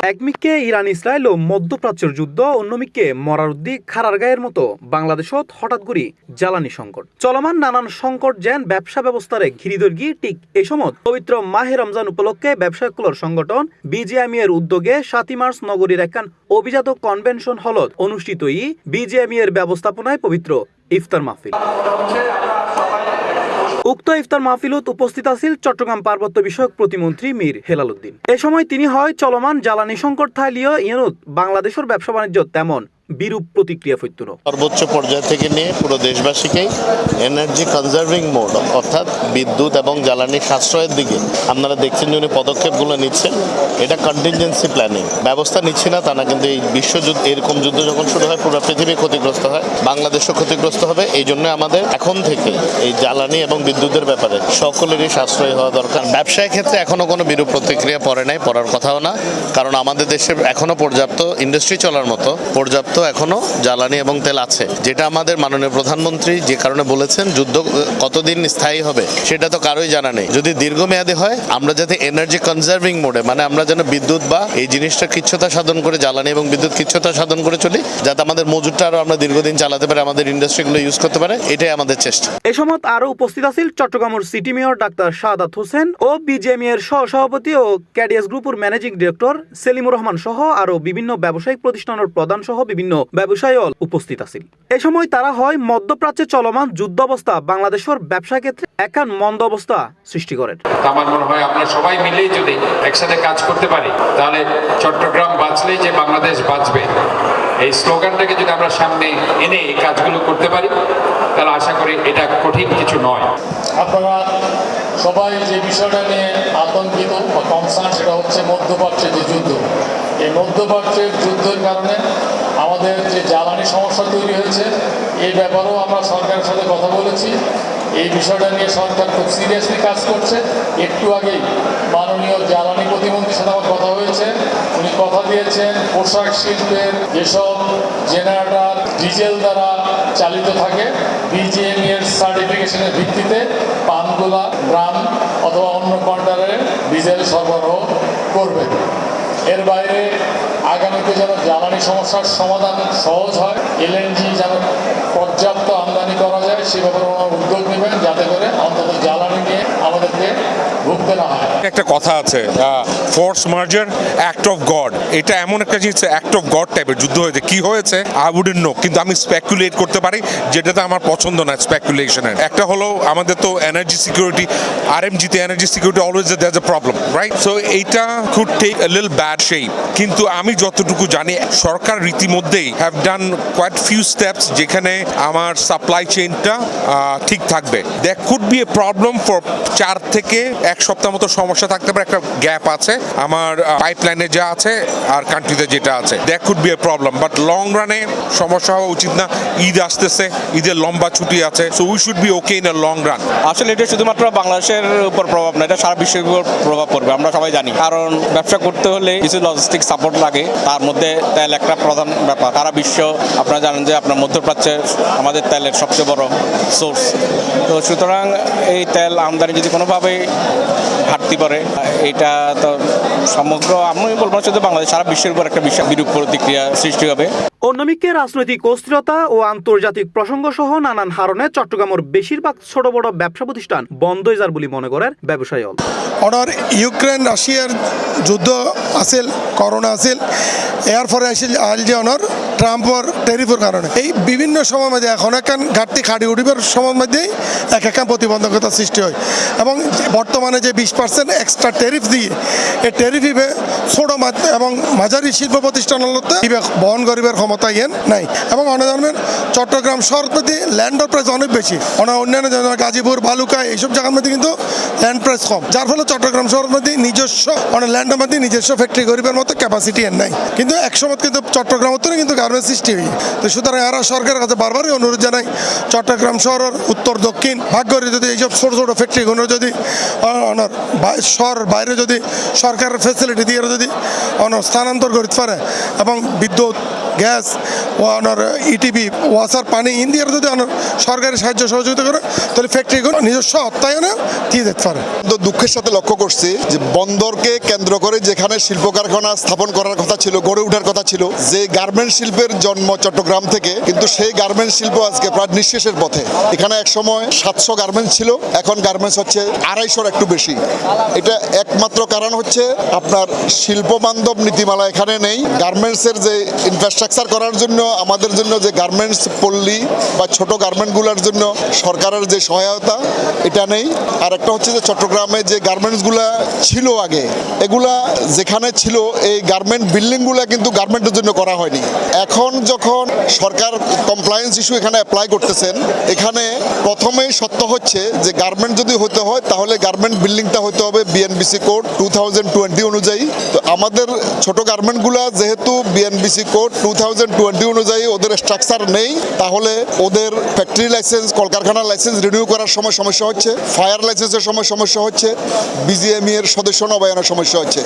একমিককে Iran Israel ও মধ্যপ্রাচ্যের যুদ্ধ, অন্যমিককে মরারুদ্দি খারার গায়ের মতো বাংলাদেশত হঠাৎ করে জ্বালানি সংকট চলমান। নানান সংকট যেন ব্যবসা ব্যবস্থারে ঘিরিদর্গি ঠিক এই সময় পবিত্র মাহে রমজান উপলক্ষে ব্যবসায়ীকুলর সংগঠন বিজিএমই এর উদ্যোগে 7 মার্চ নগরীর একখান অভিজাত কনভেনশন হলত অনুষ্ঠিত বিজিএমই এর ব্যবস্থাপনায় পবিত্র ইফতার মাহফিল। উক্ত ইফতার মাহফিলত উপস্থিত আছেন চট্টগ্রাম পার্বত্য বিষয়ক প্রতিমন্ত্রী মীর হেলাল উদ্দিন। এ সময় তিনি হয় চলমান জ্বালানি সংকট থাইলিও ইয়েনুত বাংলাদেশের ব্যবসা বাণিজ্য তেমন বিরূপ প্রতিক্রিয়া ফৈতুন। সর্বোচ্চ পর্যায় থেকে নিয়ে পুরো দেশবাসীকেই এনার্জি কনজার্ভিং মোড অর্থাৎ বিদ্যুৎ এবং জ্বালানি সাশ্রয়ের দিকে আপনারা দেখছেন যে উনি পদক্ষেপগুলো নিচ্ছেন। এটা কন্টিনজেন্সি প্ল্যানিং ব্যবস্থা নিচ্ছি না তা না, কিন্তু এই বিশ্বযুদ্ধ এরকম যুদ্ধ যখন শুরু হয় পুরো পৃথিবী ক্ষতিগ্রস্ত হয়, বাংলাদেশও ক্ষতিগ্রস্ত হবে। এই জন্য আমাদের এখন থেকে এই জ্বালানি এবং বিদ্যুতের ব্যাপারে সকলেরই সাশ্রয়ী হওয়া দরকার। ব্যবসায়ের ক্ষেত্রে এখনো কোনো বিরূপ প্রতিক্রিয়া পড়ে নাই, পড়ার কথাও না, কারণ আমাদের দেশে এখনো পর্যাপ্ত ইন্ডাস্ট্রি চলার মতো পর্যাপ্ত এখনো জ্বালানি এবং তেল আছে, যেটা আমাদের মাননীয় প্রধানমন্ত্রী যে কারণে বলেছেন যুদ্ধ কতদিন স্থায়ী হবে সেটা তো কারোই জানা নেই। যদি দীর্ঘমেয়াদী হয় আমরা যাতে এনার্জি কনজার্ভিং মোডে, মানে আমরা যেন বিদ্যুৎ বা এই জিনিসটা কিচ্ছতা সাধন করে জ্বালানি এবং বিদ্যুৎ কিচ্ছতা সাধন করে চলি, যাতে আমাদের মজুরটা আরো আমরা দীর্ঘদিন চালাতে পারে, আমাদের ইন্ডাস্ট্রিগুলো ইউজ করতে পারে, এটাই আমাদের চেষ্টা। এই সময় আরো উপস্থিত আছেন চট্টগ্রামের city mayor doctor Shahadat Hossain ও বিজিএমই এর সহসভাপতি ও ক্যাডিএস গ্রুপের ম্যানেজিং ডিরেক্টর সেলিমুর রহমান সহ আরো বিভিন্ন ব্যবসায়িক প্রতিষ্ঠানের প্রধান সহ বিভিন্ন ব্যবসায়ী উপস্থিত আছেন। এ সময় তারা হয় মধ্যপ্রাচ্যে চলমান যুদ্ধ অবস্থা বাংলাদেশের ব্যবসা ক্ষেত্রে একখান মন্দ অবস্থা সৃষ্টি করেন। আমার মনে হয় আমরা সবাই মিলেই যদি একসাথে কাজ করতে পারি তাহলে চট্টগ্রাম বাঁচলেই যে বাংলাদেশ বাঁচবে, এই স্লোগানটাকে যদি আমরা সামনে এনে এই কাজগুলো করতে পারি তাহলে আশা করি এটা কঠিন কিছু নয়। আপনারা সবাই যে বিষয়টা নিয়ে আতঙ্কিত বা কনসার্ন সেটা হচ্ছে মধ্যপ্রাচ্যের যে যুদ্ধ। এই মধ্যপ্রাচ্যের যুদ্ধের কারণে আমাদের যে জ্বালানি সমস্যা তৈরি হয়েছে এই ব্যাপারেও আমরা সরকারের সাথে কথা বলেছি। এই বিষয়টা নিয়ে সরকার খুব সিরিয়াসলি কাজ করছে। একটু আগেই মাননীয় জ্বালানি প্রতিমন্ত্রীর সাথে আমার কথা হয়েছে, উনি কথা দিয়েছেন পোশাক শিল্পের যেসব জেনারেটর ডিজেল দ্বারা চালিত থাকে বিজিএমই এর সার্টিফিকেশনের ভিত্তিতে পানগুলা ড্রাম অথবা অন্য কন্টেনারে ডিজেল সরবরাহ করবে। এর বাইরে আগামীতে যেন জ্বালানি সমস্যার সমাধান সহজ হয়, এলএনজি যেন পর্যাপ্ত আমদানি করা যায় সে ব্যাপারে ওনারা উদ্যোগ নেবেন, যাতে করে অন্তত জ্বালানি নিয়ে আমাদেরকে ভুগতে না হয়। একটা কথা আছে ফোর্স মার্জার অ্যাক্ট অফ গড, এটা এমন একটা জিনিস অ্যাক্ট অফ গড টাইপের যুদ্ধ হয়েছে। কি হয়েছে আই উডন্ট নো, কিন্তু আমি স্পেকুলেট করতে পারি যেটাতে আমার পছন্দ না স্পেকুলেশনের। একটা হলো আমাদের তো এনার্জি সিকিউরিটি, আরএমজিতে energy security always there is a problem, right? So এইটা could take a little bad shape, কিন্তু আমি যতটুকু জানি সরকার রীতিমধ্যেই have done quite few steps যেখানে আমার সাপ্লাই চেইনটা ঠিক থাকবে। That could be a problem for 4 থেকে 1 সপ্তাহ মতো সমস্যা থাকতে পারে, একটা গ্যাপ আছে আমার পাইপলাইনে যা আছে আর কান্ট্রিতে যেটা আছে, that could be a problem. But long রানে সমস্যা হওয়া উচিত না। ঈদ আসতেছে, ঈদের লম্বা ছুটি আছে, so we should be okay in a long run. আসলে এটা শুধুমাত্র বাংলাদেশের উপর প্রভাব না, এটা সারা বিশ্বের উপর প্রভাব পড়বে, আমরা সবাই জানি। কারণ ব্যবসা করতে হলে কিছু লজিস্টিক সাপোর্ট লাগে, তার মধ্যে তেল একটা প্রধান ব্যাপার। সারা বিশ্ব আপনারা জানেন যে আপনার মধ্যপ্রাচ্যে আমাদের তেলের সবচেয়ে বড় সোর্স। তো সুতরাং এই তেল আমদানি যদি কোনোভাবে ঘাটতি পড়ে, এটা তো সমগ্র আমি বলবো শুধু বাংলাদেশ, সারা বিশ্বের উপর একটা বিরূপ প্রতিক্রিয়া সৃষ্টি হবে। অন্যদিকে রাজনৈতিক অস্থিরতা ও আন্তর্জাতিক প্রসঙ্গ সহ নানান কারণে চট্টগ্রামের বেশিরভাগ ছোট বড় ব্যবসা প্রতিষ্ঠান বন্ধ হয়ে যার বলে মনে করেন ব্যবসায়ী। অনার ইউক্রেন রাশিয়ার যুদ্ধ আছিল, করোনা আছিল, এর পরে আসছিল আইল যে অনার ট্রাম্পর টেরিফের কারণে এই বিভিন্ন সময় মধ্যে এখন একখান ঘাটতি খাড়ি উঠিবার সময়ের মধ্যেই একখান প্রতিবন্ধকতা সৃষ্টি হয়। এবং বর্তমানে যে 20% এক্সট্রা টেরিফ দিয়ে এই টেরিফে ছোট এবং মাঝারি শিল্প প্রতিষ্ঠানগুলোতে বহন করিবার ক্ষমতা ইয়েন নাই। এবং অনেক ধরনের চট্টগ্রাম শহর মধ্যে ল্যান্ডের প্রাইস অনেক বেশি, অন্যান্য যেমন গাজীপুর বালুকা এইসব জায়গার মধ্যে কিন্তু ল্যান্ড প্রাইস কম, যার ফলে চট্টগ্রাম শহরের মধ্যে নিজস্ব অনেক ল্যান্ডের মধ্যে নিজস্ব ফ্যাক্টরি করিবার মতো ক্যাপাসিটি এর নাই। কিন্তু একসময় কিন্তু চট্টগ্রাম উত্তরে কিন্তু গার্মেন্টস সৃষ্টি হই। তো সুতরাং এরা সরকারের কাছে বারবারই অনুরোধ জানাই চট্টগ্রাম শহরের উত্তর দক্ষিণ ভাগ করে যদি এইসব ছোটো ছোটো ফ্যাক্টরিগুলো যদি শহরের বাইরে যদি সরকারের ফ্যাসিলিটি দিয়ে যদি স্থানান্তর করতে পারে এবং বিদ্যুৎ গ্যাস ও অনার ইটিপি ওয়াসার পানি ইন্ডিয়ার যদি অনার সরকারি সাহায্য সহযোগিতা করে তাহলে ফ্যাক্টরিগুলো নিজস্ব অর্থায়নে দিয়ে যেতে পারে। তো দুঃখের সাথে লক্ষ্য করছি যে বন্দরকে কেন্দ্র করে যেখানে শিল্প কারখানা স্থাপন করার কথা ছিল, গড়ে ওঠার কথা ছিল, যে গার্মেন্ট শিল্পের জন্ম চট্টগ্রাম থেকে, কিন্তু সেই গার্মেন্ট শিল্প আজকে প্রায় নিঃশেষের পথে। এখানে এক সময় 700 গার্মেন্টস ছিল, এখন গার্মেন্টস হচ্ছে 250-র একটু বেশি। এটা একমাত্র কারণ হচ্ছে আপনার শিল্প বান্ধব নীতিমালা এখানে নেই। গার্মেন্টসের যে ইনফ্রাস্ট্রাকচার করার জন্য আমাদের জন্য যে গার্মেন্টস পল্লী বা ছোট গার্মেন্টগুলোর জন্য সরকারের যে সহায়তা এটা নেই। আর একটা হচ্ছে যে চট্টগ্রামে যে গার্মেন্টসগুলো ছিল আগে, এগুলা যেখানে ছিল এই গার্মেন্ট বিল্ডিংগুলো কিন্তু গার্মেন্টের জন্য করা হয়নি। এখন যখন সরকার কমপ্লায়েন্স ইস্যু এখানে অ্যাপ্লাই করতেছেন, এখানে প্রথমেই সত্য হচ্ছে যে গার্মেন্ট যদি হতে হয় তাহলে গার্মেন্ট বিল্ডিংটা হতে হবে বিএনবিসি কোড 2020 অনুযায়ী। তো আমাদের ছোট গার্মেন্টগুলো যেহেতু বিএনবিসি কোড 2020 অনুযায়ী ওদের স্ট্রাকচার নেই, তাহলে ওদের ফ্যাক্টরি লাইসেন্স, কলকারখানার লাইসেন্স রিনিউ করার সময় সমস্যা হচ্ছে, ফায়ার লাইসেন্সের সময় সমস্যা হচ্ছে, বিজিএমই এর সদস্য নবায়নের সমস্যা হচ্ছে।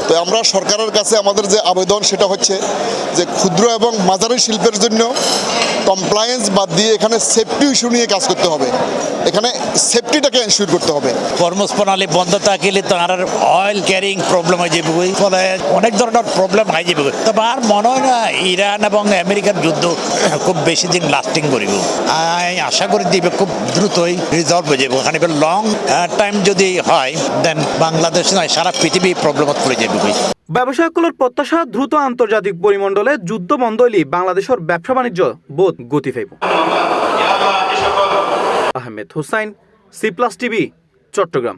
তো আমরা সরকারের কাছে আমাদের যে আবেদন সেটা হচ্ছে যে ক্ষুদ্র এবং মাঝারি শিল্পের জন্য কমপ্লায়েন্স বাদ দিয়ে এখানে সেফটি ইস্যু নিয়ে কাজ করতে হবে। এখানে সেফটিটাকে এনশিওর করতে হবে। কর্মস্থলী বন্ধ থাকিলে তার অয়েল ক্যারিং প্রবলেম হয়ে যাবে, ফলে অনেক ধরনের প্রবলেম হয়ে যাবে। তবে আর মনে হয় না ইরান এবং আমেরিকার যুদ্ধ খুব বেশি দিন লাস্টিং করিব। আমি আশা করি দিবে খুব দ্রুতই রিজলভ হয়ে যাবে। ওখানে লং টাইম যদি হয় দেন বাংলাদেশ নয় সারা পৃথিবী প্রবলেমত পড়ে যাবে। ব্যবসায়ীসকলের প্রত্যাশা দ্রুত আন্তর্জাতিক পরিমণ্ডলে যুদ্ধ বন্ধ হইলে বাংলাদেশের ব্যবসা বাণিজ্য বোধ গতি পাইব। Ahmed Hossain, C plus TV, Chittagong.